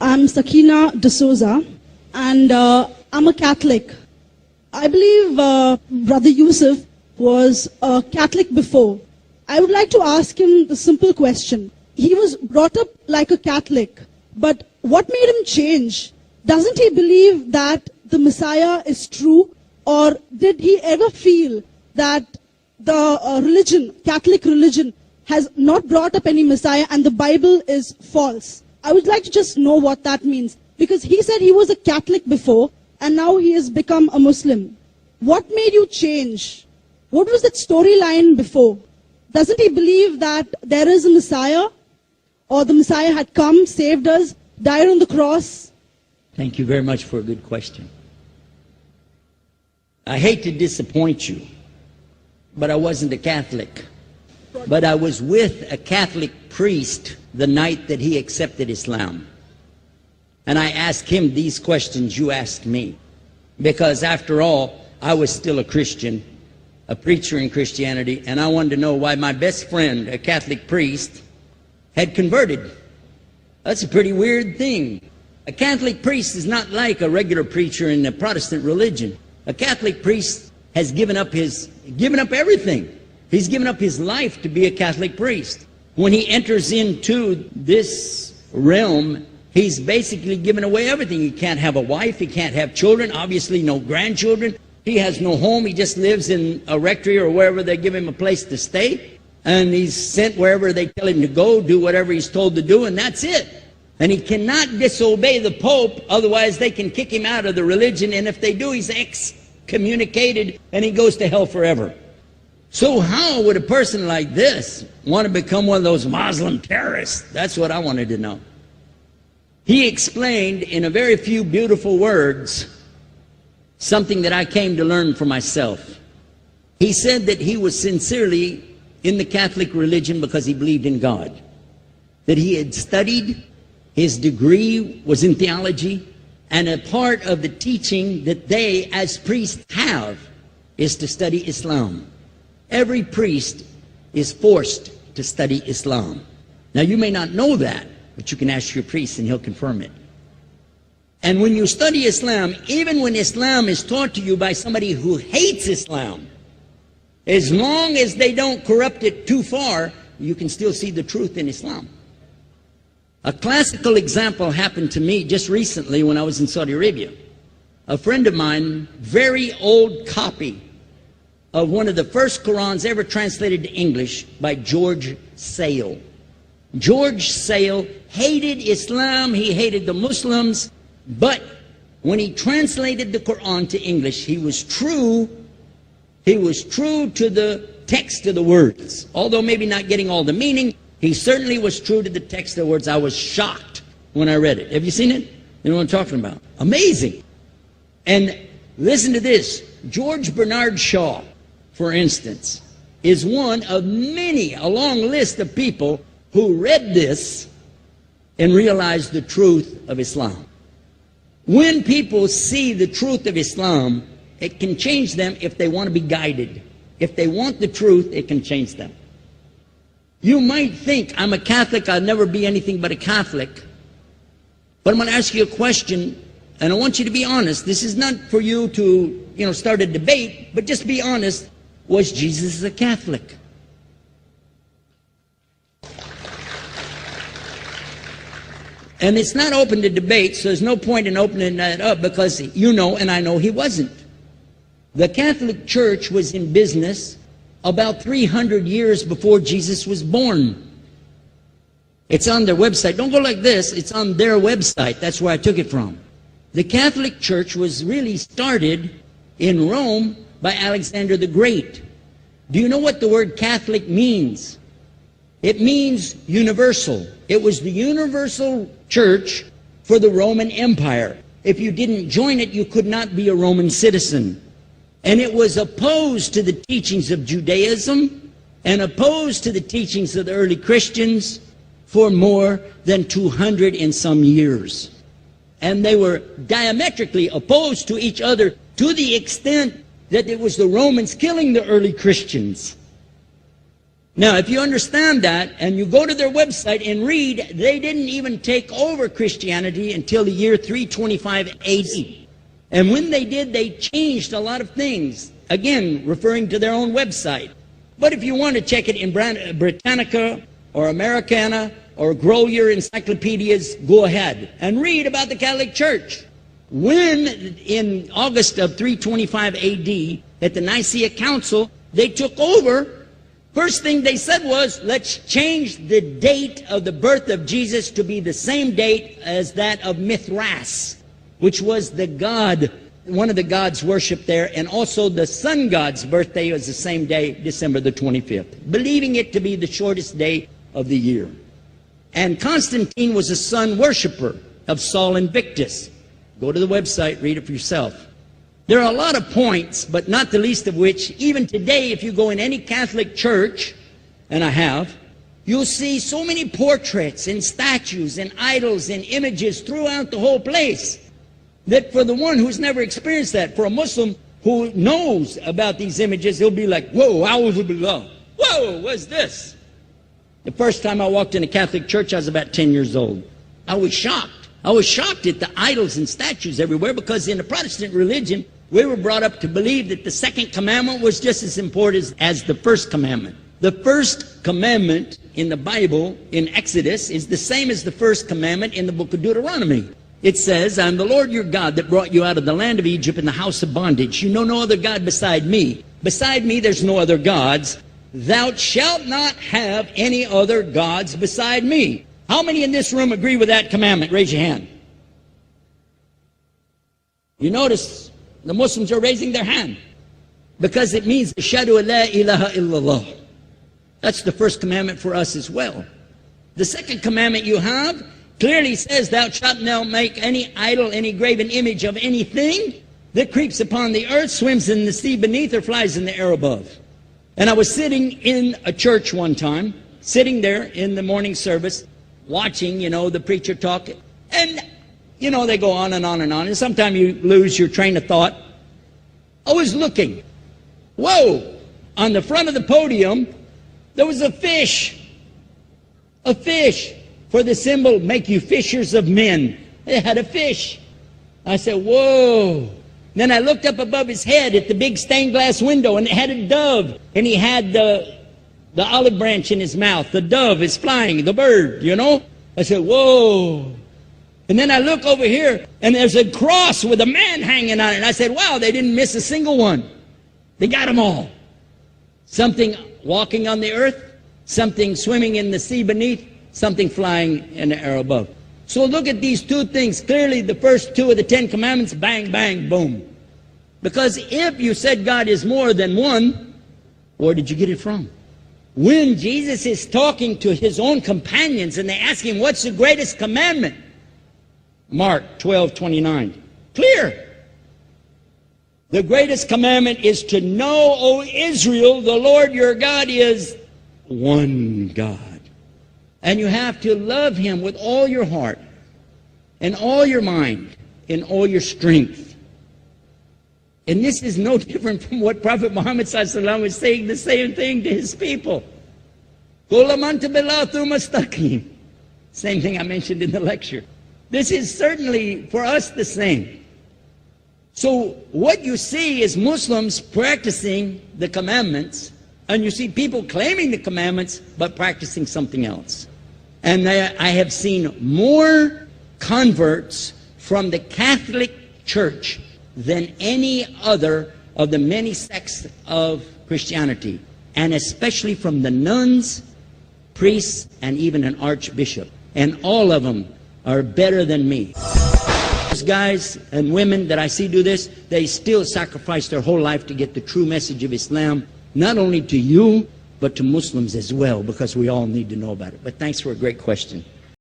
I'm Sakina D'Souza, and I'm a Catholic. I believe Brother Yusuf was a Catholic before. I would like to ask him the simple question. He was brought up like a Catholic, but what made him change? Doesn't he believe that the Messiah is true, or did he ever feel that the religion, Catholic religion, has not brought up any Messiah and the Bible is false? I would like to just know what that means, because he said he was a Catholic before and now he has become a Muslim. What made you change? What was that storyline before? Doesn't he believe that there is a Messiah, or the Messiah had come, saved us, died on the cross? Thank you very much for a good question. I hate to disappoint you, but I wasn't a Catholic. But I was with a Catholic priest the night that he accepted Islam. And I asked him these questions you asked me. Because after all, I was still a Christian, a preacher in Christianity, and I wanted to know why my best friend, a Catholic priest, had converted. That's a pretty weird thing. A Catholic priest is not like a regular preacher in the Protestant religion. A Catholic priest has given up everything. He's given up his life to be a Catholic priest. When he enters into this realm, he's basically given away everything. He can't have a wife, he can't have children, obviously no grandchildren. He has no home, he just lives in a rectory or wherever they give him a place to stay. And he's sent wherever they tell him to go, do whatever he's told to do, and that's it. And he cannot disobey the Pope, otherwise they can kick him out of the religion, and if they do, he's excommunicated and he goes to hell forever. So how would a person like this want to become one of those Muslim terrorists? That's what I wanted to know. He explained in a very few beautiful words something that I came to learn for myself. He said that he was sincerely in the Catholic religion because he believed in God, that he had studied, his degree was in theology, and a part of the teaching that they as priests have is to study Islam. Every priest is forced to study Islam. Now you may not know that, but you can ask your priest and he'll confirm it. And when you study Islam, even when Islam is taught to you by somebody who hates Islam, as long as they don't corrupt it too far, you can still see the truth in Islam. A classical example happened to me just recently when I was in Saudi Arabia. A friend of mine, very old copy of one of the first Qurans ever translated to English by George Sale. George Sale hated Islam, he hated the Muslims, but when he translated the Quran to English, he was true to the text of the words. Although maybe not getting all the meaning, he certainly was true to the text of the words. I was shocked when I read it. Have you seen it? You know what I'm talking about? Amazing. And listen to this. George Bernard Shaw, for instance, is one of many, a long list of people who read this and realized the truth of Islam. When people see the truth of Islam, it can change them if they want to be guided. If they want the truth, it can change them. You might think, I'm a Catholic, I'll never be anything but a Catholic. But I'm going to ask you a question, and I want you to be honest. This is not for you to, start a debate, but just be honest. Was Jesus a Catholic? And it's not open to debate, so there's no point in opening that up, because you know and I know he wasn't. The Catholic Church was in business about 300 years before Jesus was born. It's on their website. Don't go like this. It's on their website. That's where I took it from. The Catholic Church was really started in Rome by Alexander the Great. Do you know what the word Catholic means? It means universal. It was the universal church for the Roman Empire. If you didn't join it, you could not be a Roman citizen. And it was opposed to the teachings of Judaism and opposed to the teachings of the early Christians for more than 200 and some years. And they were diametrically opposed to each other to the extent that it was the Romans killing the early Christians. Now, if you understand that, and you go to their website and read, they didn't even take over Christianity until the year 325 AD. And when they did, they changed a lot of things. Again, referring to their own website. But if you want to check it in Britannica or Americana or grow your encyclopedias, go ahead and read about the Catholic Church. When, in August of 325 AD, at the Nicaea Council, they took over, first thing they said was, let's change the date of the birth of Jesus to be the same date as that of Mithras, which was the god, one of the gods worshipped there, and also the sun god's birthday was the same day, December the 25th, believing it to be the shortest day of the year. And Constantine was a sun worshiper of Sol Invictus. Go to the website, read it for yourself. There are a lot of points, but not the least of which, even today, if you go in any Catholic church, and I have, you'll see so many portraits and statues and idols and images throughout the whole place that for the one who's never experienced that, for a Muslim who knows about these images, he'll be like, whoa, a'udhu billah. Whoa, what's this? The first time I walked in a Catholic church, I was about 10 years old. I was shocked. I was shocked at the idols and statues everywhere, because in the Protestant religion, we were brought up to believe that the second commandment was just as important as the first commandment. The first commandment in the Bible, in Exodus, is the same as the first commandment in the book of Deuteronomy. It says, I am the Lord your God that brought you out of the land of Egypt in the house of bondage. You know no other God beside me. Beside me there's no other gods. Thou shalt not have any other gods beside me. How many in this room agree with that commandment? Raise your hand. You notice the Muslims are raising their hand because it means Ashhadu an la ilaha illallah. That's the first commandment for us as well. The second commandment you have clearly says, thou shalt not make any idol, any graven image of anything that creeps upon the earth, swims in the sea beneath, or flies in the air above. And I was sitting in a church one time, sitting there in the morning service, watching, the preacher talk, and, they go on and on and on, and sometimes you lose your train of thought. I was looking. Whoa! On the front of the podium, there was a fish. A fish. For the symbol, make you fishers of men. They had a fish. I said, whoa. Then I looked up above his head at the big stained glass window, and it had a dove, and he had the olive branch in his mouth. The dove is flying, the bird, I said, whoa. And then I look over here, and there's a cross with a man hanging on it. And I said, wow, they didn't miss a single one. They got them all. Something walking on the earth, something swimming in the sea beneath, something flying in the air above. So look at these two things. Clearly, the first two of the 10 commandments, bang, bang, boom. Because if you said God is more than one, where did you get it from? When Jesus is talking to his own companions and they ask him, what's the greatest commandment? Mark 12:29. Clear. The greatest commandment is to know, O Israel, the Lord your God is one God. And you have to love him with all your heart and all your mind and all your strength. And this is no different from what Prophet Muhammad ﷺ was saying, the same thing to his people. Same thing I mentioned in the lecture. This is certainly for us the same. So what you see is Muslims practicing the commandments, and you see people claiming the commandments but practicing something else. And I have seen more converts from the Catholic Church than any other of the many sects of Christianity, and especially from the nuns, priests, and even an archbishop. And all of them are better than me. Those guys and women that I see do this, they still sacrifice their whole life to get the true message of Islam, not only to you, but to Muslims as well, because we all need to know about it. But thanks for a great question.